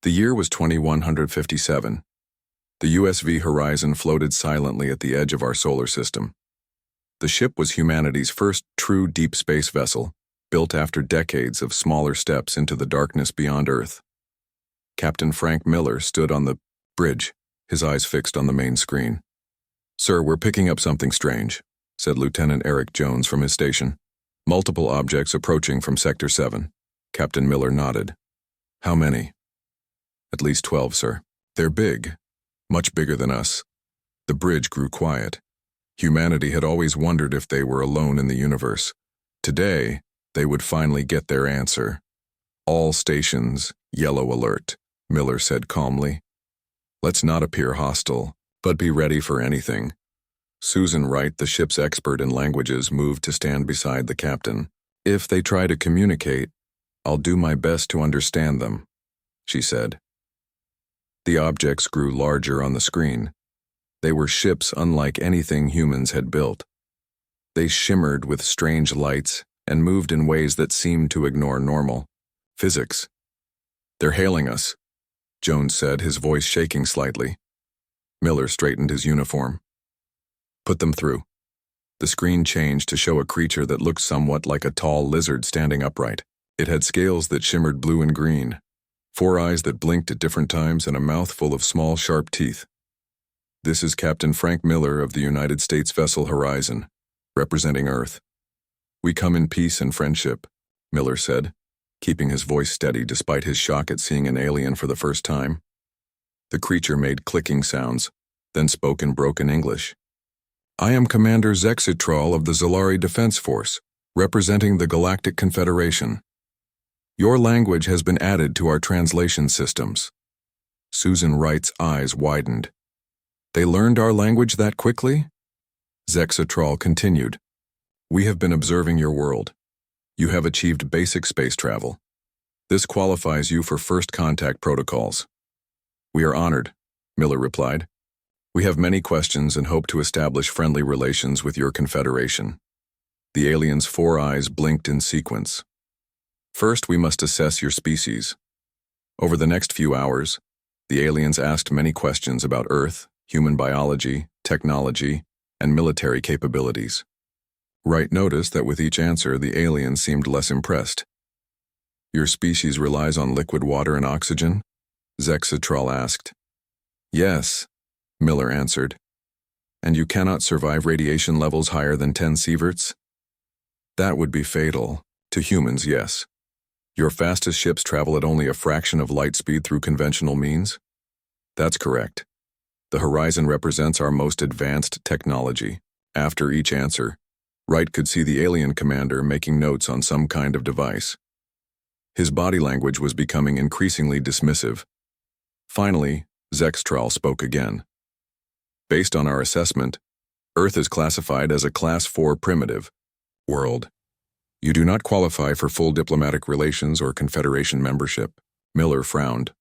The year was 2157. The USV Horizon floated silently at the edge of our solar system. The ship was humanity's first true deep space vessel, built after decades of smaller steps into the darkness beyond Earth. Captain Frank Miller stood on the bridge, his eyes fixed on the main screen. "Sir, we're picking up something strange," said Lieutenant Eric Jones from his station. "Multiple objects approaching from Sector 7. Captain Miller nodded. "How many?" "At least 12, sir. They're big, much bigger than us." The bridge grew quiet. Humanity had always wondered if they were alone in the universe. Today, they would finally get their answer. "All stations, yellow alert," Miller said calmly. "Let's not appear hostile, but be ready for anything." Susan Wright, the ship's expert in languages, moved to stand beside the captain. "If they try to communicate, I'll do my best to understand them," she said. The objects grew larger on the screen. They were ships unlike anything humans had built. They shimmered with strange lights and moved in ways that seemed to ignore normal physics. "They're hailing us," Jones said, his voice shaking slightly. Miller straightened his uniform. "Put them through." The screen changed to show a creature that looked somewhat like a tall lizard standing upright. It had scales that shimmered blue and green, 4 eyes that blinked at different times, and a mouth full of small, sharp teeth. "This is Captain Frank Miller of the United States vessel Horizon, representing Earth. We come in peace and friendship," Miller said, keeping his voice steady despite his shock at seeing an alien for the first time. The creature made clicking sounds, then spoke in broken English. "I am Commander Zexitral of the Zalari Defense Force, representing the Galactic Confederation. Your language has been added to our translation systems." Susan Wright's eyes widened. "They learned our language that quickly?" Zexitral continued. "We have been observing your world. You have achieved basic space travel. This qualifies you for first contact protocols." "We are honored," Miller replied. "We have many questions and hope to establish friendly relations with your confederation." The alien's 4 eyes blinked in sequence. "First, we must assess your species." Over the next few hours, the aliens asked many questions about Earth, human biology, technology, and military capabilities. Wright noticed that with each answer, the alien seemed less impressed. "Your species relies on liquid water and oxygen?" Zexitral asked. "Yes," Miller answered. "And you cannot survive radiation levels higher than 10 sieverts?" "That would be fatal. To humans, yes." "Your fastest ships travel at only a fraction of light speed through conventional means?" "That's correct. The Horizon represents our most advanced technology." After each answer, Wright could see the alien commander making notes on some kind of device. His body language was becoming increasingly dismissive. Finally, Zexitral spoke again. "Based on our assessment, Earth is classified as a Class 4 primitive world. You do not qualify for full diplomatic relations or Confederation membership." Miller frowned.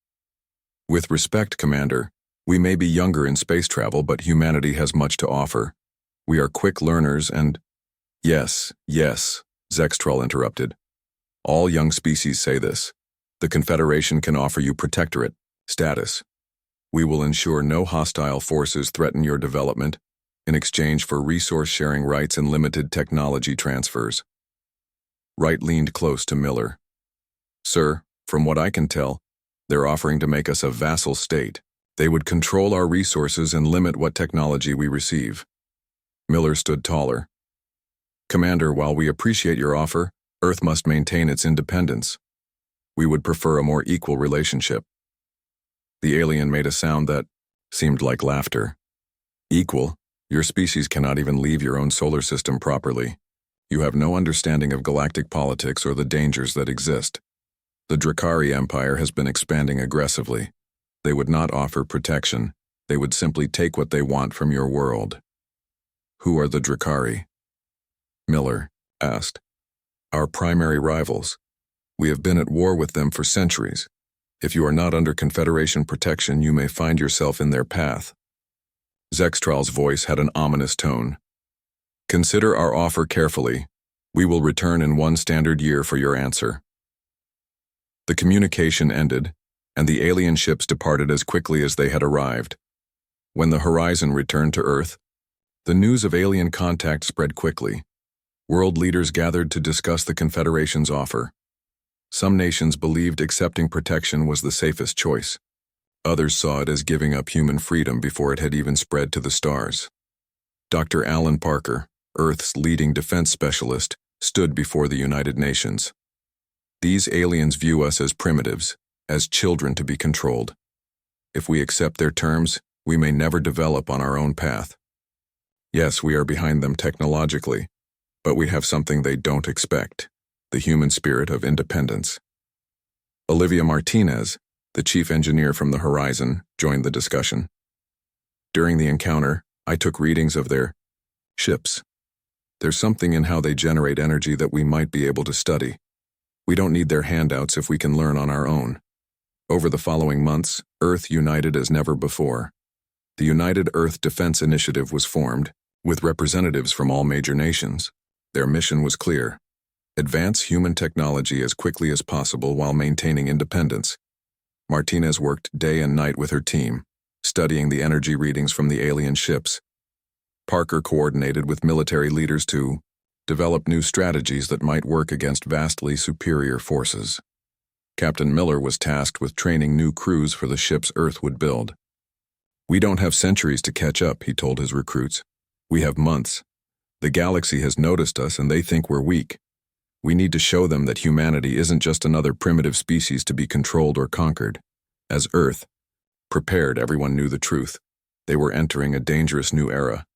"With respect, Commander, we may be younger in space travel, but humanity has much to offer. We are quick learners and—" Yes, Zexitral interrupted. "All young species say this. The Confederation can offer you protectorate status. We will ensure no hostile forces threaten your development in exchange for resource-sharing rights and limited technology transfers." Wright leaned close to Miller. "Sir, from what I can tell, they're offering to make us a vassal state. They would control our resources and limit what technology we receive." Miller stood taller. "Commander, while we appreciate your offer, Earth must maintain its independence. We would prefer a more equal relationship." The alien made a sound that seemed like laughter. "Equal? Your species cannot even leave your own solar system properly. You have no understanding of galactic politics or the dangers that exist. The Drakari Empire has been expanding aggressively. They would not offer protection. They would simply take what they want from your world." "Who are the Drakari?" Miller asked. "Our primary rivals. We have been at war with them for centuries. If you are not under Confederation protection, you may find yourself in their path." Zexitral's voice had an ominous tone. "Consider our offer carefully. We will return in 1 standard year for your answer." The communication ended, and the alien ships departed as quickly as they had arrived. When the Horizon returned to Earth, the news of alien contact spread quickly. World leaders gathered to discuss the Confederation's offer. Some nations believed accepting protection was the safest choice. Others saw it as giving up human freedom before it had even spread to the stars. Dr. Alan Parker, Earth's leading defense specialist, stood before the United Nations. These aliens view us as primitives, as children to be controlled. If we accept their terms, we may never develop on our own path. Yes, we are behind them technologically, but we have something they don't expect, the human spirit of independence. Olivia Martinez, the chief engineer from the Horizon, joined the discussion. During the encounter, I took readings of their ships. There's something in how they generate energy that we might be able to study. We don't need their handouts if we can learn on our own. Over the following months, Earth united as never before. The United Earth Defense Initiative was formed, with representatives from all major nations. Their mission was clear: advance human technology as quickly as possible while maintaining independence. Martinez worked day and night with her team, studying the energy readings from the alien ships. Parker coordinated with military leaders to develop new strategies that might work against vastly superior forces. Captain Miller was tasked with training new crews for the ships Earth would build. "We don't have centuries to catch up," he told his recruits. "We have months. The galaxy has noticed us and they think we're weak. We need to show them that humanity isn't just another primitive species to be controlled or conquered." As Earth prepared, everyone knew the truth. They were entering a dangerous new era.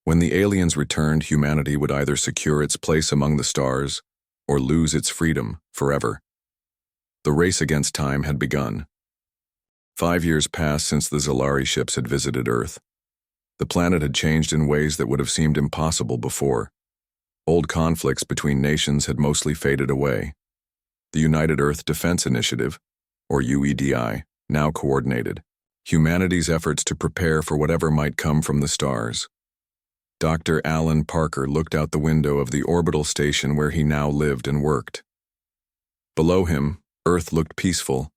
When the aliens returned, humanity would either secure its place among the stars or lose its freedom forever. The race against time had begun. 5 years passed since the Zalari ships had visited Earth. The planet had changed in ways that would have seemed impossible before. Old conflicts between nations had mostly faded away. The United Earth Defense Initiative, or UEDI, now coordinated humanity's efforts to prepare for whatever might come from the stars. Dr. Alan Parker looked out the window of the orbital station where he now lived and worked. Below him, Earth looked peaceful,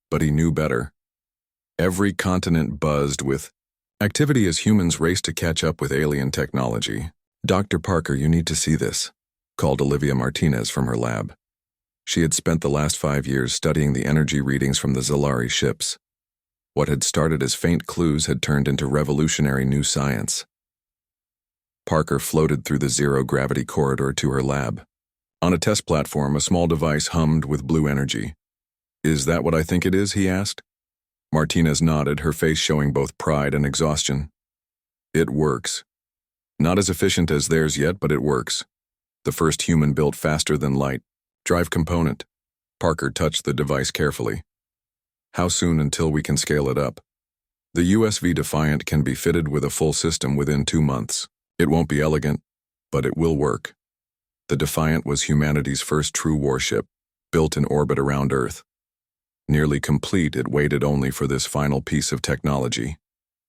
but he knew better. Every continent buzzed with activity as humans raced to catch up with alien technology. "Dr. Parker, you need to see this," called Olivia Martinez from her lab. She had spent the last 5 years studying the energy readings from the Zalari ships. What had started as faint clues had turned into revolutionary new science. Parker floated through the zero-gravity corridor to her lab. On a test platform, a small device hummed with blue energy. "Is that what I think it is?" he asked. Martinez nodded, her face showing both pride and exhaustion. "It works. Not as efficient as theirs yet, but it works. The first human built faster than light. Drive component." Parker touched the device carefully. "How soon until we can scale it up?" "The USV Defiant can be fitted with a full system within 2 months. It won't be elegant, but it will work." The Defiant was humanity's first true warship, built in orbit around Earth. Nearly complete, it waited only for this final piece of technology.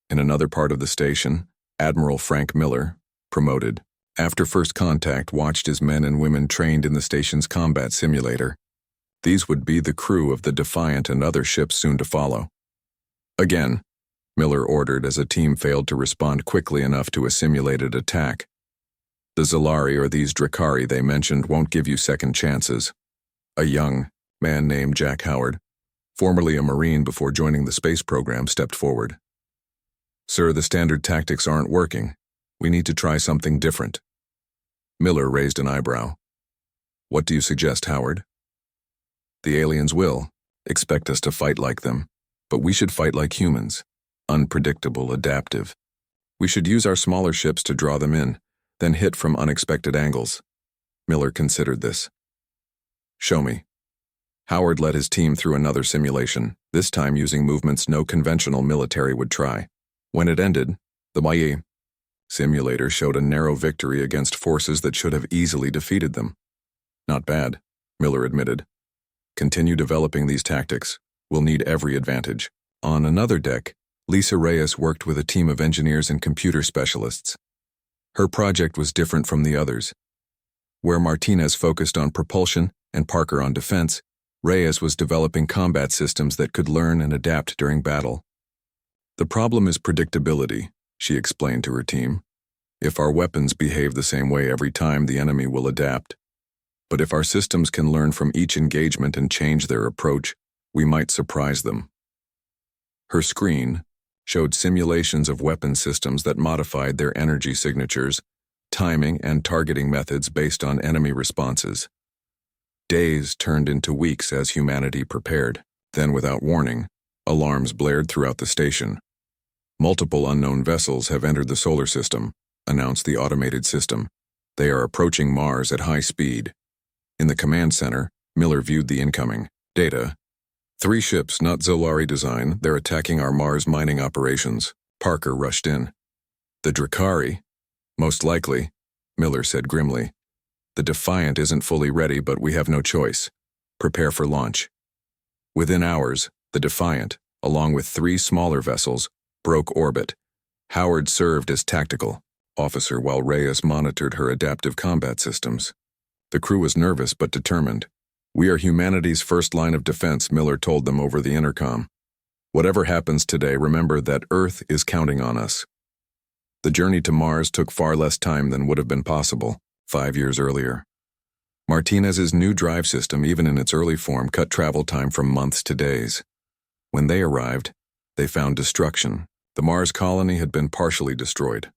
In another part of the station, Admiral Frank Miller, promoted, after first contact, watched his men and women trained in the station's combat simulator. These would be the crew of the Defiant and other ships soon to follow. "Again," Miller ordered as a team failed to respond quickly enough to a simulated attack. "The Zalari, or these Drakari they mentioned, won't give you second chances." A young man named Jack Howard, formerly a Marine before joining the space program, stepped forward. "Sir, the standard tactics aren't working. We need to try something different." Miller raised an eyebrow. "What do you suggest, Howard?" "The aliens will expect us to fight like them, but we should fight like humans. Unpredictable, adaptive. We should use our smaller ships to draw them in, then hit from unexpected angles." Miller considered this. "Show me." Howard led his team through another simulation, this time using movements no conventional military would try. When it ended, the YE simulator showed a narrow victory against forces that should have easily defeated them. "Not bad," Miller admitted. "Continue developing these tactics. We'll need every advantage." On another deck, Lisa Reyes worked with a team of engineers and computer specialists. Her project was different from the others. Where Martinez focused on propulsion and Parker on defense, Reyes was developing combat systems that could learn and adapt during battle. The problem is predictability, she explained to her team. If our weapons behave the same way every time, the enemy will adapt. But if our systems can learn from each engagement and change their approach, we might surprise them. Her screen showed simulations of weapon systems that modified their energy signatures, timing, and targeting methods based on enemy responses. Days turned into weeks as humanity prepared. Then, without warning, alarms blared throughout the station. Multiple unknown vessels have entered the solar system, announced the automated system. They are approaching Mars at high speed. In the command center, Miller viewed the incoming data. 3 ships, not Zolari design, they're attacking our Mars mining operations. Parker rushed in. The Drakari? Most likely, Miller said grimly. The Defiant isn't fully ready, but we have no choice. Prepare for launch. Within hours, the Defiant, along with 3 smaller vessels, broke orbit. Howard served as tactical officer while Reyes monitored her adaptive combat systems. The crew was nervous but determined. We are humanity's first line of defense, Miller told them over the intercom. Whatever happens today, remember that Earth is counting on us. The journey to Mars took far less time than would have been possible 5 years earlier. Martinez's new drive system, even in its early form, cut travel time from months to days. When they arrived, they found destruction. The Mars colony had been partially destroyed.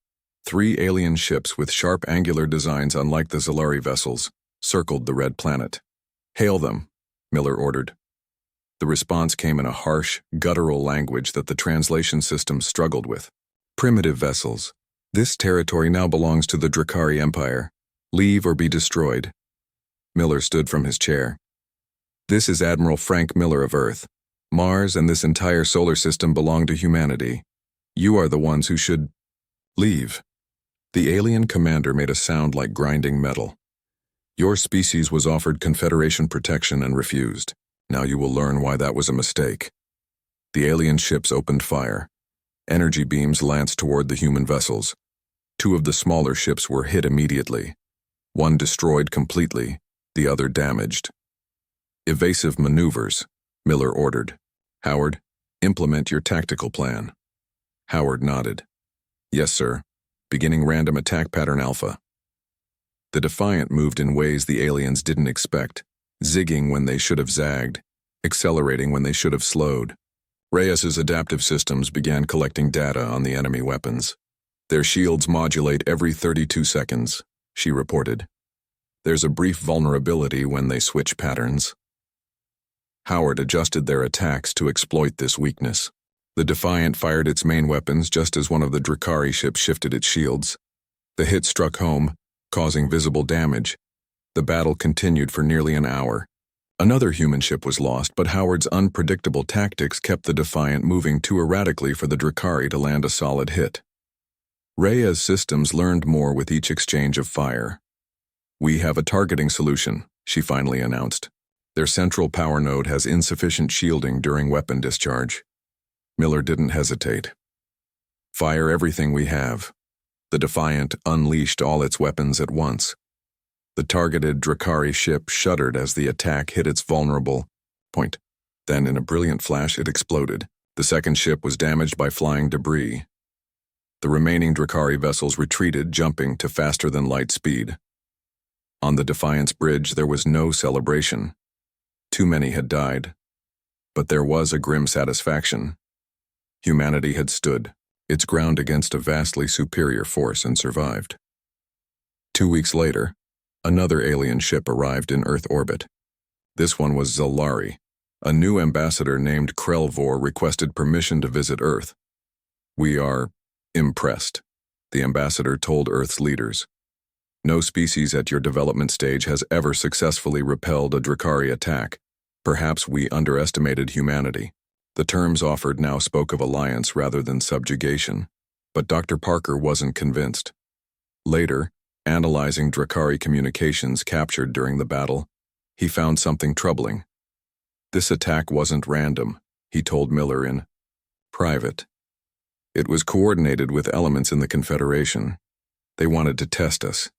3 alien ships with sharp angular designs unlike the Zolari vessels circled the red planet. Hail them, Miller ordered. The response came in a harsh, guttural language that the translation system struggled with. Primitive vessels. This territory now belongs to the Drakari Empire. Leave or be destroyed. Miller stood from his chair. This is Admiral Frank Miller of Earth. Mars and this entire solar system belong to humanity. You are the ones who should leave. The alien commander made a sound like grinding metal. Your species was offered Confederation protection and refused. Now you will learn why that was a mistake. The alien ships opened fire. Energy beams lanced toward the human vessels. 2 of the smaller ships were hit immediately. 1 destroyed completely, the other damaged. Evasive maneuvers, Miller ordered. Howard, implement your tactical plan. Howard nodded. Yes, sir. Beginning random attack pattern Alpha. The Defiant moved in ways the aliens didn't expect, zigging when they should have zagged, accelerating when they should have slowed. Reyes's adaptive systems began collecting data on the enemy weapons. Their shields modulate every 32 seconds, she reported. There's a brief vulnerability when they switch patterns. Howard adjusted their attacks to exploit this weakness. The Defiant fired its main weapons just as one of the Drakari ships shifted its shields. The hit struck home, causing visible damage. The battle continued for nearly an hour. Another human ship was lost, but Howard's unpredictable tactics kept the Defiant moving too erratically for the Drakari to land a solid hit. Reyes' systems learned more with each exchange of fire. We have a targeting solution, she finally announced. Their central power node has insufficient shielding during weapon discharge. Miller didn't hesitate. Fire everything we have. The Defiant unleashed all its weapons at once. The targeted Drakari ship shuddered as the attack hit its vulnerable point. Then, in a brilliant flash, it exploded. The second ship was damaged by flying debris. The remaining Drakari vessels retreated, jumping to faster-than-light speed. On the Defiant's bridge, there was no celebration. Too many had died. But there was a grim satisfaction. Humanity had stood its ground against a vastly superior force and survived. 2 weeks later, another alien ship arrived in Earth orbit. This one was Zolari. A new ambassador named Krelvor requested permission to visit Earth. We are impressed, the ambassador told Earth's leaders. No species at your development stage has ever successfully repelled a Drakari attack. Perhaps we underestimated humanity. The terms offered now spoke of alliance rather than subjugation. But Dr. Parker wasn't convinced. Later, analyzing Drakari communications captured during the battle, he found something troubling. This attack wasn't random, he told Miller in private. It was coordinated with elements in the Confederation. They wanted to test us.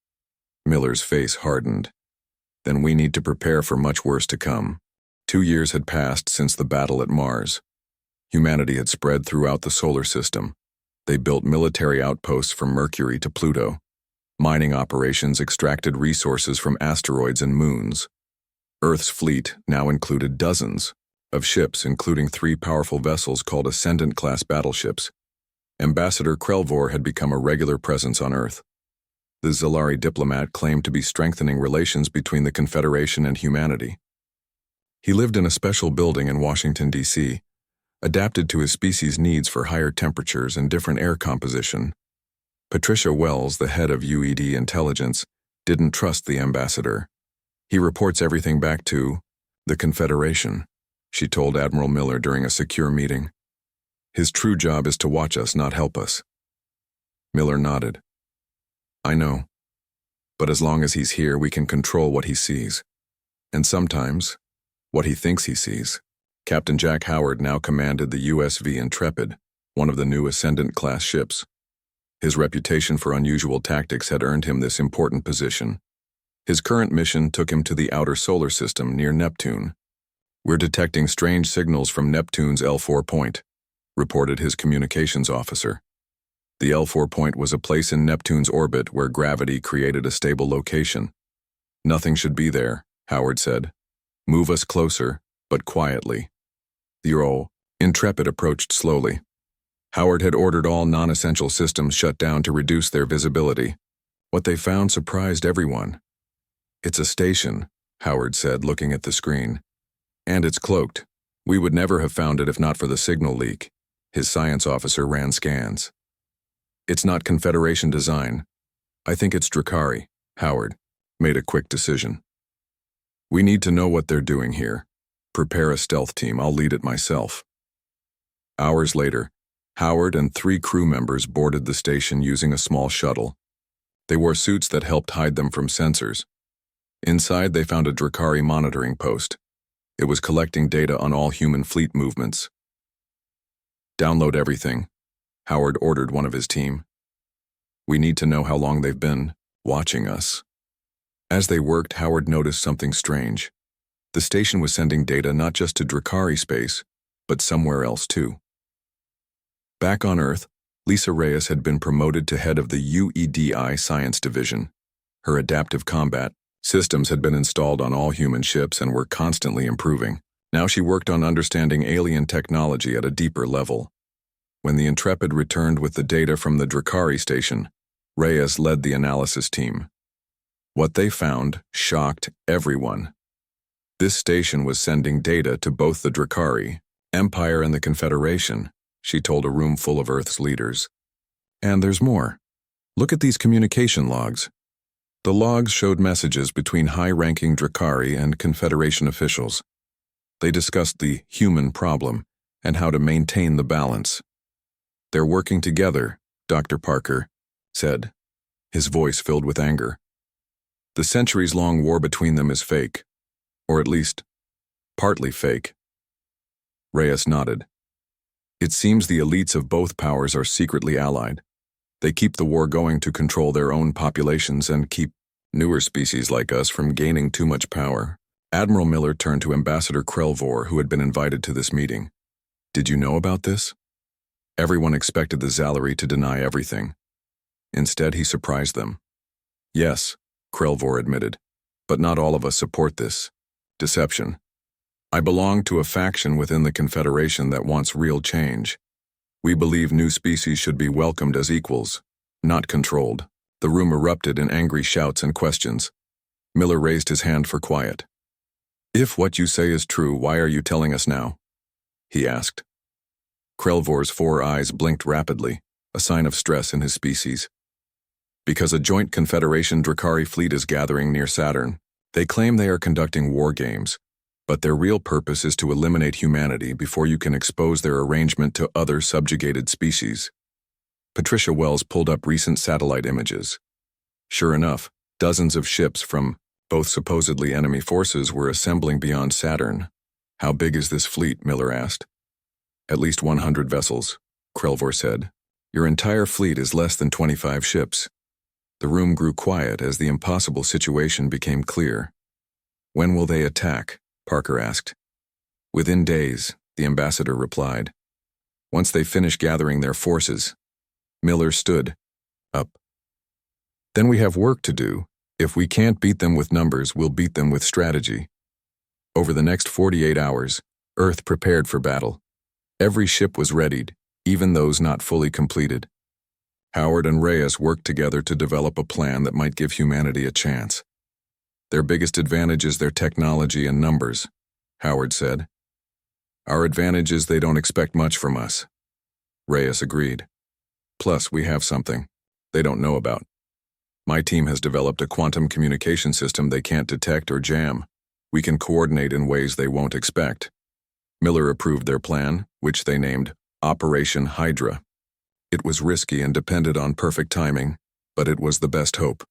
Miller's face hardened. Then we need to prepare for much worse to come. 2 years had passed since the battle at Mars. Humanity had spread throughout the solar system. They built military outposts from Mercury to Pluto. Mining operations extracted resources from asteroids and moons. Earth's fleet now included dozens of ships, including 3 powerful vessels called Ascendant-class battleships. Ambassador Krelvor had become a regular presence on Earth. The Zilari diplomat claimed to be strengthening relations between the Confederation and humanity. He lived in a special building in Washington, D.C., adapted to his species' needs for higher temperatures and different air composition. Patricia Wells, the head of UED Intelligence, didn't trust the ambassador. He reports everything back to the Confederation, she told Admiral Miller during a secure meeting. His true job is to watch us, not help us. Miller nodded. I know. But as long as he's here, we can control what he sees. And sometimes, what he thinks he sees. Captain Jack Howard now commanded the USV Intrepid, one of the new Ascendant-class ships. His reputation for unusual tactics had earned him this important position. His current mission took him to the outer solar system near Neptune. We're detecting strange signals from Neptune's L4 point, reported his communications officer. The L4 point was a place in Neptune's orbit where gravity created a stable location. Nothing should be there, Howard said. Move us closer, but quietly. The Intrepid approached slowly. Howard had ordered all non-essential systems shut down to reduce their visibility. What they found surprised everyone. It's a station, Howard said, looking at the screen. And it's cloaked. We would never have found it if not for the signal leak. His science officer ran scans. It's not Confederation design. I think it's Drakari, Howard made a quick decision. We need to know what they're doing here. Prepare a stealth team. I'll lead it myself. Hours later, Howard and 3 crew members boarded the station using a small shuttle. They wore suits that helped hide them from sensors. Inside, they found a Drakari monitoring post. It was collecting data on all human fleet movements. Download everything, Howard ordered one of his team. We need to know how long they've been watching us. As they worked, Howard noticed something strange. The station was sending data not just to Drakari space, but somewhere else too. Back on Earth, Lisa Reyes had been promoted to head of the UEDI Science Division. Her adaptive combat systems had been installed on all human ships and were constantly improving. Now she worked on understanding alien technology at a deeper level. When the Intrepid returned with the data from the Drakari station, Reyes led the analysis team. What they found shocked everyone. This station was sending data to both the Drakari, Empire, and the Confederation, she told a room full of Earth's leaders. And there's more. Look at these communication logs. The logs showed messages between high-ranking Drakari and Confederation officials. They discussed the human problem and how to maintain the balance. They're working together, Dr. Parker said, his voice filled with anger. The centuries-long war between them is fake, or at least, partly fake. Reyes nodded. It seems the elites of both powers are secretly allied. They keep the war going to control their own populations and keep newer species like us from gaining too much power. Admiral Miller turned to Ambassador Krelvor, who had been invited to this meeting. Did you know about this? Everyone expected the Zalari to deny everything. Instead, he surprised them. Yes, Krelvor admitted, but not all of us support this deception. I belong to a faction within the Confederation that wants real change. We believe new species should be welcomed as equals, not controlled. The room erupted in angry shouts and questions. Miller raised his hand for quiet. If what you say is true, why are you telling us now? He asked. Krelvor's 4 eyes blinked rapidly, a sign of stress in his species. Because a joint Confederation Drakari fleet is gathering near Saturn. They claim they are conducting war games, but their real purpose is to eliminate humanity before you can expose their arrangement to other subjugated species. Patricia Wells pulled up recent satellite images. Sure enough, dozens of ships from both supposedly enemy forces were assembling beyond Saturn. How big is this fleet? Miller asked. At least 100 vessels, Krelvor said. Your entire fleet is less than 25 ships. The room grew quiet as the impossible situation became clear. When will they attack? Parker asked. Within days, the ambassador replied. Once they finished gathering their forces, Miller stood up. Then we have work to do. If we can't beat them with numbers, we'll beat them with strategy. Over the next 48 hours, Earth prepared for battle. Every ship was readied, even those not fully completed. Howard and Reyes worked together to develop a plan that might give humanity a chance. Their biggest advantage is their technology and numbers, Howard said. Our advantage is they don't expect much from us. Reyes agreed. Plus, we have something they don't know about. My team has developed a quantum communication system they can't detect or jam. We can coordinate in ways they won't expect. Miller approved their plan, which they named Operation Hydra. It was risky and depended on perfect timing, but it was the best hope.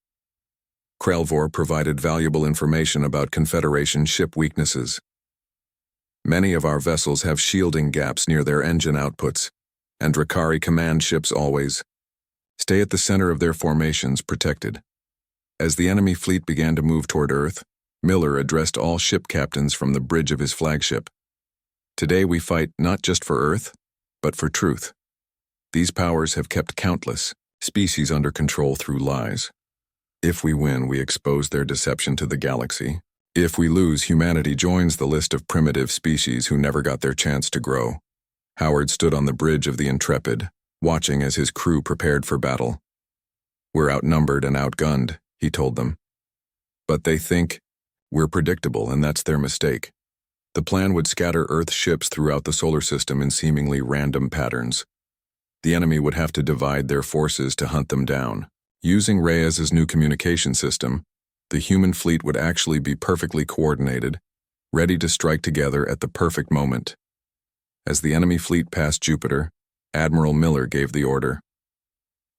Krelvor provided valuable information about Confederation ship weaknesses. Many of our vessels have shielding gaps near their engine outputs, and Drakari command ships always stay at the center of their formations protected. As the enemy fleet began to move toward Earth, Miller addressed all ship captains from the bridge of his flagship. Today we fight not just for Earth, but for truth. These powers have kept countless species under control through lies. If we win, we expose their deception to the galaxy. If we lose, humanity joins the list of primitive species who never got their chance to grow. Howard stood on the bridge of the Intrepid, watching as his crew prepared for battle. We're outnumbered and outgunned, he told them. But they think we're predictable, and that's their mistake. The plan would scatter Earth ships throughout the solar system in seemingly random patterns. The enemy would have to divide their forces to hunt them down. Using Reyes's new communication system, the human fleet would actually be perfectly coordinated, ready to strike together at the perfect moment. As the enemy fleet passed Jupiter, Admiral Miller gave the order.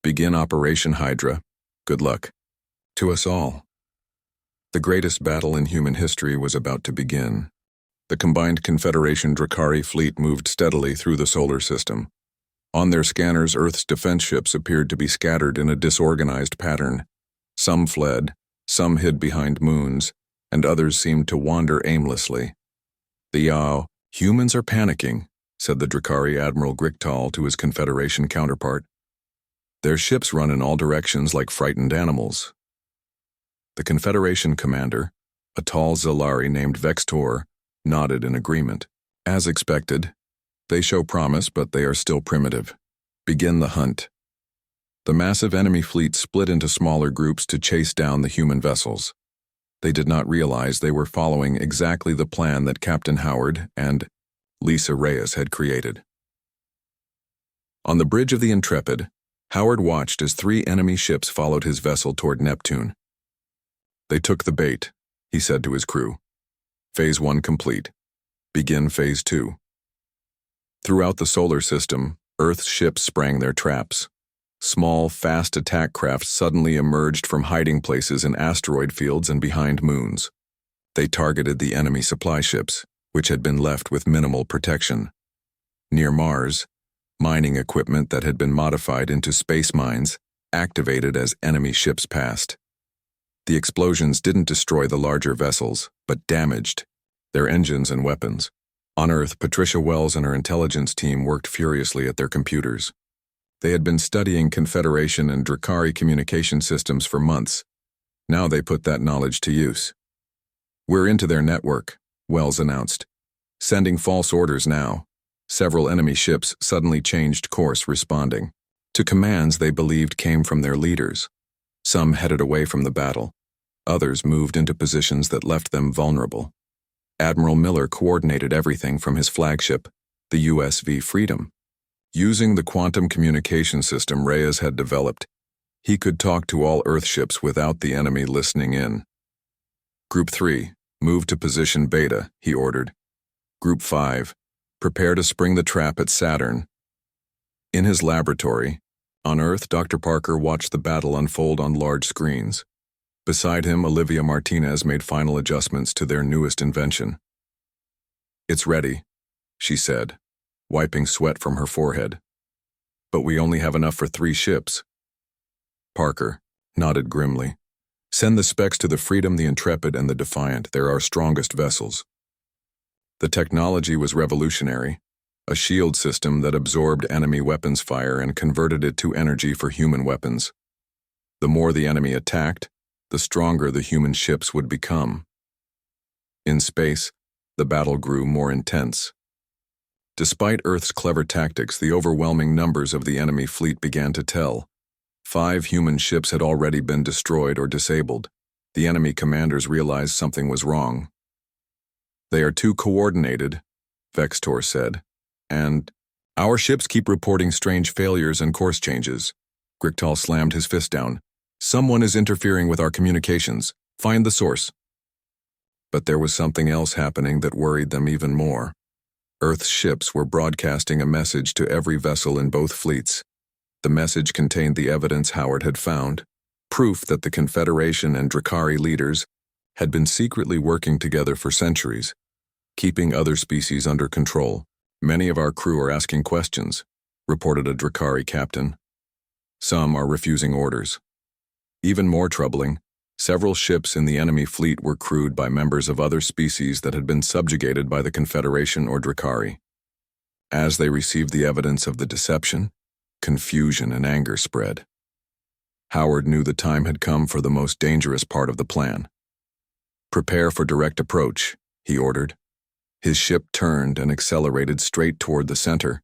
Begin Operation Hydra. Good luck. To us all. The greatest battle in human history was about to begin. The combined Confederation Drakari fleet moved steadily through the solar system. On their scanners, Earth's defense ships appeared to be scattered in a disorganized pattern. Some fled, some hid behind moons, and others seemed to wander aimlessly. Humans are panicking, said the Drakari Admiral Grichtal to his Confederation counterpart. Their ships run in all directions like frightened animals. The Confederation commander, a tall Zalari named Vextor, nodded in agreement. As expected, they show promise, but they are still primitive. Begin the hunt. The massive enemy fleet split into smaller groups to chase down the human vessels. They did not realize they were following exactly the plan that Captain Howard and Lisa Reyes had created. On the bridge of the Intrepid, Howard watched as 3 enemy ships followed his vessel toward Neptune. They took the bait, he said to his crew. Phase 1 complete. Begin Phase 2. Throughout the solar system, Earth's ships sprang their traps. Small, fast attack craft suddenly emerged from hiding places in asteroid fields and behind moons. They targeted the enemy supply ships, which had been left with minimal protection. Near Mars, mining equipment that had been modified into space mines activated as enemy ships passed. The explosions didn't destroy the larger vessels, but damaged their engines and weapons. On Earth, Patricia Wells and her intelligence team worked furiously at their computers. They had been studying Confederation and Drakari communication systems for months. Now they put that knowledge to use. We're into their network, Wells announced. Sending false orders now. Several enemy ships suddenly changed course, responding to commands they believed came from their leaders. Some headed away from the battle. Others moved into positions that left them vulnerable. Admiral Miller coordinated everything from his flagship, the USV Freedom. Using the quantum communication system Reyes had developed, he could talk to all Earth ships without the enemy listening in. Group 3, move to position Beta, he ordered. Group 5, prepare to spring the trap at Saturn. In his laboratory, on Earth, Dr. Parker watched the battle unfold on large screens. Beside him, Olivia Martinez made final adjustments to their newest invention. It's ready, she said, wiping sweat from her forehead. But we only have enough for 3 ships. Parker nodded grimly. Send the specs to the Freedom, the Intrepid, and the Defiant. They're our strongest vessels. The technology was revolutionary, a shield system that absorbed enemy weapons fire and converted it to energy for human weapons. The more the enemy attacked, the stronger the human ships would become. In space, the battle grew more intense. Despite Earth's clever tactics, the overwhelming numbers of the enemy fleet began to tell. 5 human ships had already been destroyed or disabled. The enemy commanders realized something was wrong. "They are too coordinated," Vextor said, "and our ships keep reporting strange failures and course changes." Grictal slammed his fist down. "Someone is interfering with our communications. Find the source." But there was something else happening that worried them even more. Earth's ships were broadcasting a message to every vessel in both fleets. The message contained the evidence Howard had found, proof that the Confederation and Drakari leaders had been secretly working together for centuries, keeping other species under control. "Many of our crew are asking questions," reported a Drakari captain. "Some are refusing orders." Even more troubling, several ships in the enemy fleet were crewed by members of other species that had been subjugated by the Confederation or Drakari. As they received the evidence of the deception, confusion and anger spread. Howard knew the time had come for the most dangerous part of the plan. "Prepare for direct approach," he ordered. His ship turned and accelerated straight toward the center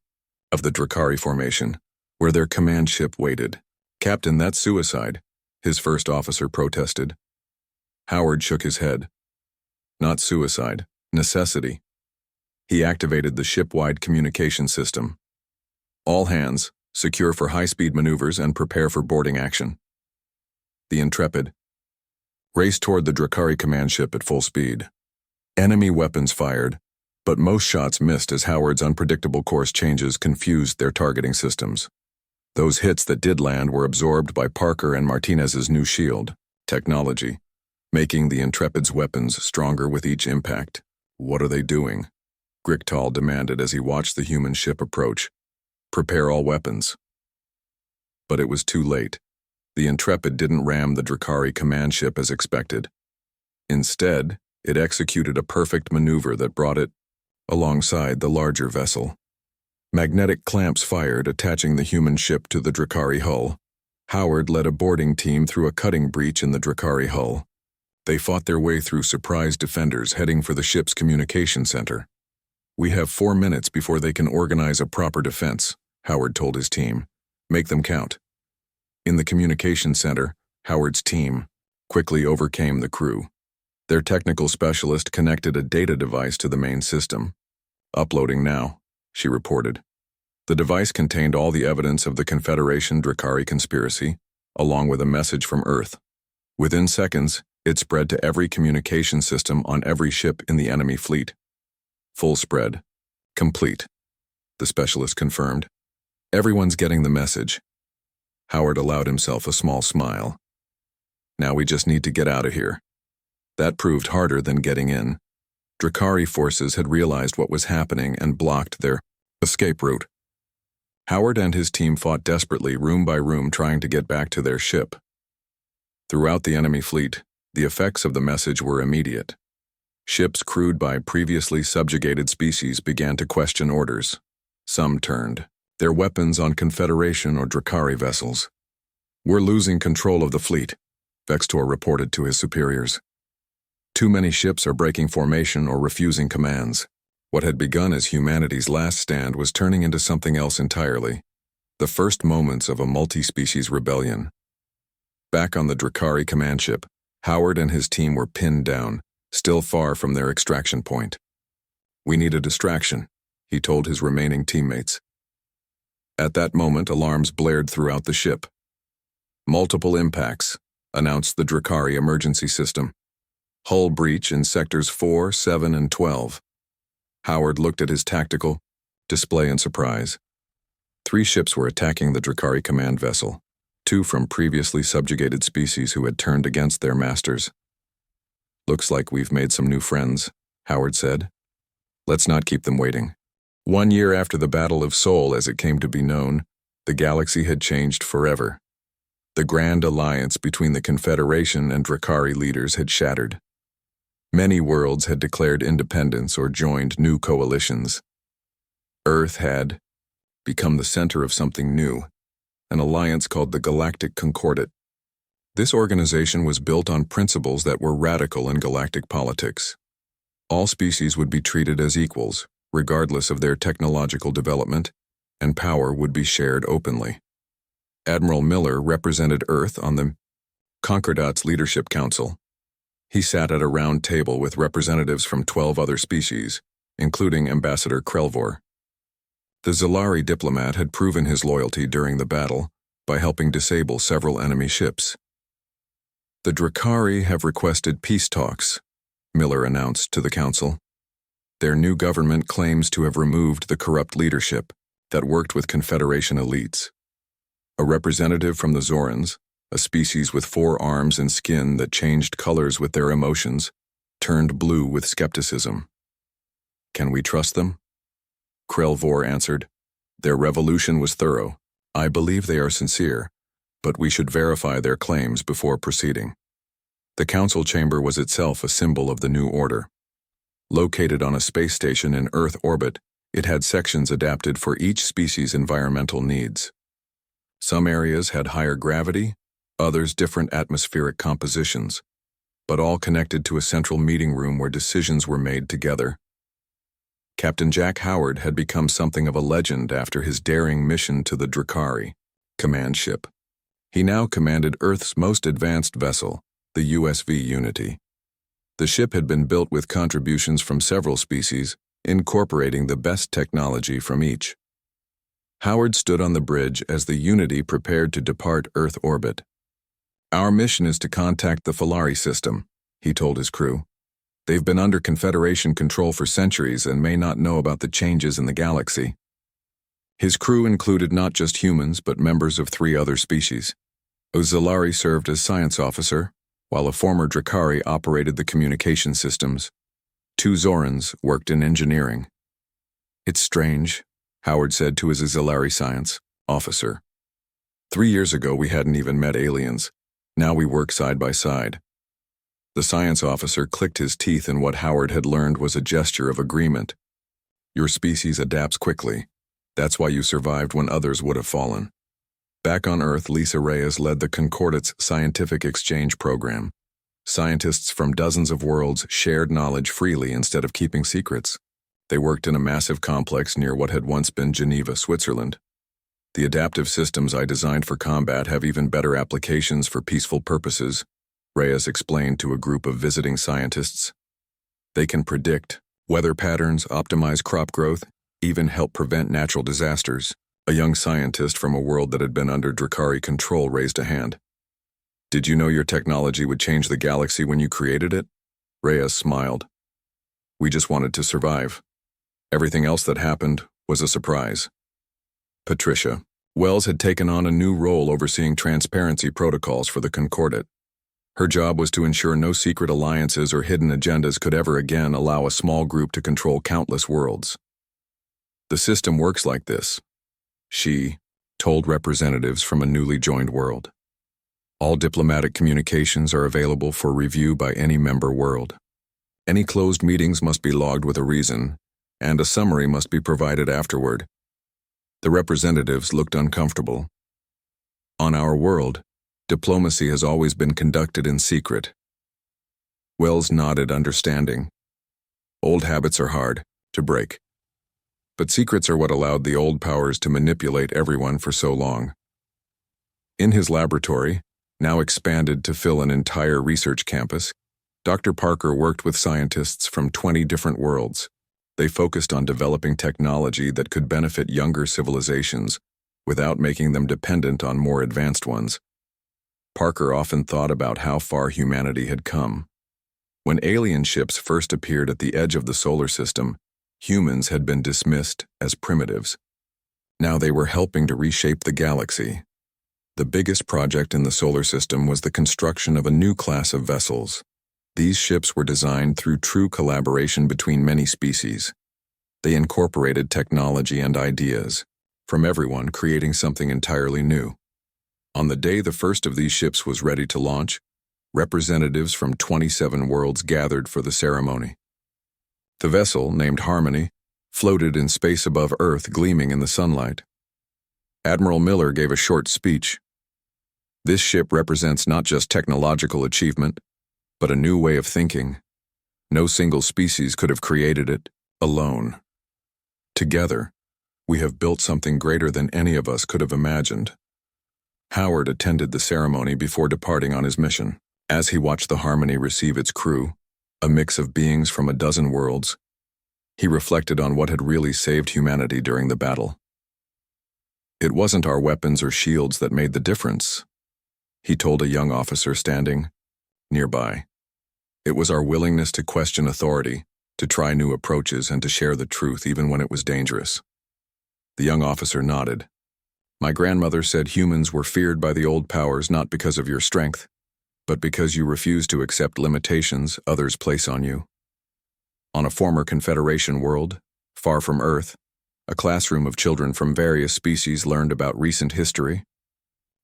of the Drakari formation, where their command ship waited. "Captain, that's suicide," his first officer protested. Howard shook his head. "Not suicide, necessity." He activated the ship-wide communication system. "All hands, secure for high-speed maneuvers and prepare for boarding action." The Intrepid raced toward the Drakari command ship at full speed. Enemy weapons fired, but most shots missed as Howard's unpredictable course changes confused their targeting systems. Those hits that did land were absorbed by Parker and Martinez's new shield technology, making the Intrepid's weapons stronger with each impact. "What are they doing?" Grictal demanded as he watched the human ship approach. "Prepare all weapons." But it was too late. The Intrepid didn't ram the Drakari command ship as expected. Instead, it executed a perfect maneuver that brought it alongside the larger vessel. Magnetic clamps fired, attaching the human ship to the Drakari hull. Howard led a boarding team through a cutting breach in the Drakari hull. They fought their way through surprise defenders heading for the ship's communication center. "We have 4 minutes before they can organize a proper defense," Howard told his team. "Make them count." In the communication center, Howard's team quickly overcame the crew. Their technical specialist connected a data device to the main system. "Uploading now," she reported. The device contained all the evidence of the Confederation-Drakari conspiracy, along with a message from Earth. Within seconds, it spread to every communication system on every ship in the enemy fleet. "Full spread. Complete," the specialist confirmed. "Everyone's getting the message." Howard allowed himself a small smile. "Now we just need to get out of here." That proved harder than getting in. Drakari forces had realized what was happening and blocked their escape route. Howard and his team fought desperately, room by room, trying to get back to their ship. Throughout the enemy fleet, the effects of the message were immediate. Ships crewed by previously subjugated species began to question orders. Some turned their weapons on Confederation or Drakari vessels. "We're losing control of the fleet," Vextor reported to his superiors. "Too many ships are breaking formation or refusing commands." What had begun as humanity's last stand was turning into something else entirely. The first moments of a multi-species rebellion. Back on the Drakari command ship, Howard and his team were pinned down, still far from their extraction point. "We need a distraction," he told his remaining teammates. At that moment, alarms blared throughout the ship. "Multiple impacts," announced the Drakari emergency system. "Hull breach in sectors 4, 7, and 12. Howard looked at his tactical display in surprise. 3 ships were attacking the Drakari command vessel, 2 from previously subjugated species who had turned against their masters. "Looks like we've made some new friends," Howard said. "Let's not keep them waiting." 1 year after the Battle of Sol, as it came to be known, the galaxy had changed forever. The grand alliance between the Confederation and Drakari leaders had shattered. Many worlds had declared independence or joined new coalitions. Earth had become the center of something new, an alliance called the Galactic Concordate. This organization was built on principles that were radical in galactic politics. All species would be treated as equals, regardless of their technological development, and power would be shared openly. Admiral Miller represented Earth on the Concordate's Leadership Council. He sat at a round table with representatives from 12 other species, including Ambassador Krelvor. The Zalari diplomat had proven his loyalty during the battle by helping disable several enemy ships. The Drakari have requested peace talks, Miller announced to the council. Their new government claims to have removed the corrupt leadership that worked with Confederation elites. A representative from the Zorans, a species with 4 arms and skin that changed colors with their emotions, turned blue with skepticism. Can we trust them? Krelvor answered. Their revolution was thorough. I believe they are sincere, but we should verify their claims before proceeding. The council chamber was itself a symbol of the new order. Located on a space station in Earth orbit, it had sections adapted for each species' environmental needs. Some areas had higher gravity, others different atmospheric compositions, but all connected to a central meeting room where decisions were made together. Captain Jack Howard had become something of a legend after his daring mission to the Drakari command ship. He now commanded Earth's most advanced vessel, the USV Unity. The ship had been built with contributions from several species, incorporating the best technology from each. Howard stood on the bridge as the Unity prepared to depart Earth orbit. Our mission is to contact the Falari system, he told his crew. They've been under Confederation control for centuries and may not know about the changes in the galaxy. His crew included not just humans but members of 3 other species. Ozalari served as science officer, while a former Drakari operated the communication systems. 2 Zorans worked in engineering. It's strange, Howard said to his Ozalari science officer. 3 years ago we hadn't even met aliens. Now we work side by side. The science officer clicked his teeth, and what Howard had learned was a gesture of agreement. Your species adapts quickly. That's why you survived when others would have fallen. Back on Earth, Lisa Reyes led the Concordate's scientific exchange program. Scientists from dozens of worlds shared knowledge freely instead of keeping secrets. They worked in a massive complex near what had once been Geneva, Switzerland. The adaptive systems I designed for combat have even better applications for peaceful purposes, Reyes explained to a group of visiting scientists. They can predict weather patterns, optimize crop growth, even help prevent natural disasters. A young scientist from a world that had been under Drakari control raised a hand. Did you know your technology would change the galaxy when you created it? Reyes smiled. We just wanted to survive. Everything else that happened was a surprise. Patricia. Wells had taken on a new role overseeing transparency protocols for the Concordate. Her job was to ensure no secret alliances or hidden agendas could ever again allow a small group to control countless worlds. The system works like this, she told representatives from a newly joined world. All diplomatic communications are available for review by any member world. Any closed meetings must be logged with a reason, and a summary must be provided afterward. The representatives looked uncomfortable. On our world, diplomacy has always been conducted in secret. Wells nodded, understanding. Old habits are hard to break. But secrets are what allowed the old powers to manipulate everyone for so long. In his laboratory, now expanded to fill an entire research campus, Dr. Parker worked with scientists from 20 different worlds. They focused on developing technology that could benefit younger civilizations without making them dependent on more advanced ones. Parker often thought about how far humanity had come. When alien ships first appeared at the edge of the solar system, humans had been dismissed as primitives. Now they were helping to reshape the galaxy. The biggest project in the solar system was the construction of a new class of vessels. These ships were designed through true collaboration between many species. They incorporated technology and ideas from everyone, creating something entirely new. On the day the first of these ships was ready to launch, Representatives from 27 worlds gathered for the ceremony. The vessel, named Harmony, floated in space above Earth, gleaming in the sunlight. Admiral Miller gave a short speech. This ship represents not just technological achievement, but a new way of thinking. No single species could have created it alone. Together, we have built something greater than any of us could have imagined. Howard attended the ceremony before departing on his mission. As he watched the Harmony receive its crew, a mix of beings from a dozen worlds, he reflected on what had really saved humanity during the battle. It wasn't our weapons or shields that made the difference, he told a young officer standing nearby. It was our willingness to question authority, to try new approaches, and to share the truth even when it was dangerous. The young officer nodded. My grandmother said humans were feared by the old powers not because of your strength, but because you refuse to accept limitations others place on you. On a former Confederation world, far from Earth, a classroom of children from various species learned about recent history.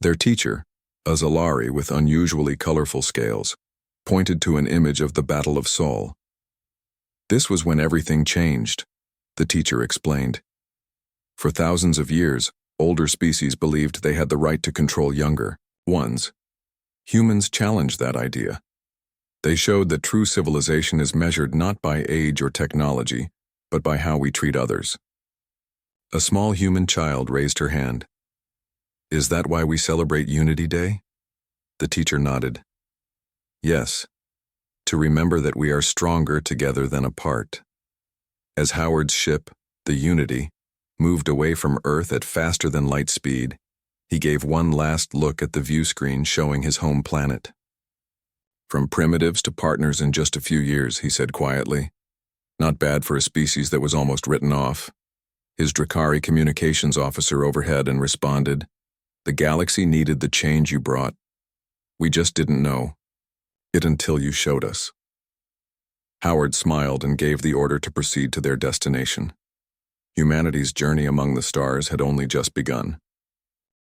Their teacher, a Zalari with unusually colorful scales, pointed to an image of the Battle of Sol. This was when everything changed, the teacher explained. For thousands of years, older species believed they had the right to control younger ones. Humans challenged that idea. They showed that true civilization is measured not by age or technology, but by how we treat others. A small human child raised her hand. Is that why we celebrate Unity Day? The teacher nodded. Yes, to remember that we are stronger together than apart. As Howard's ship, the Unity, moved away from Earth at faster than light speed, he gave one last look at the view screen showing his home planet. From primitives to partners in just a few years, he said quietly. Not bad for a species that was almost written off. His Drakari communications officer overhead and responded, The galaxy needed the change you brought. We just didn't know it until you showed us. Howard smiled and gave the order to proceed to their destination. Humanity's journey among the stars had only just begun.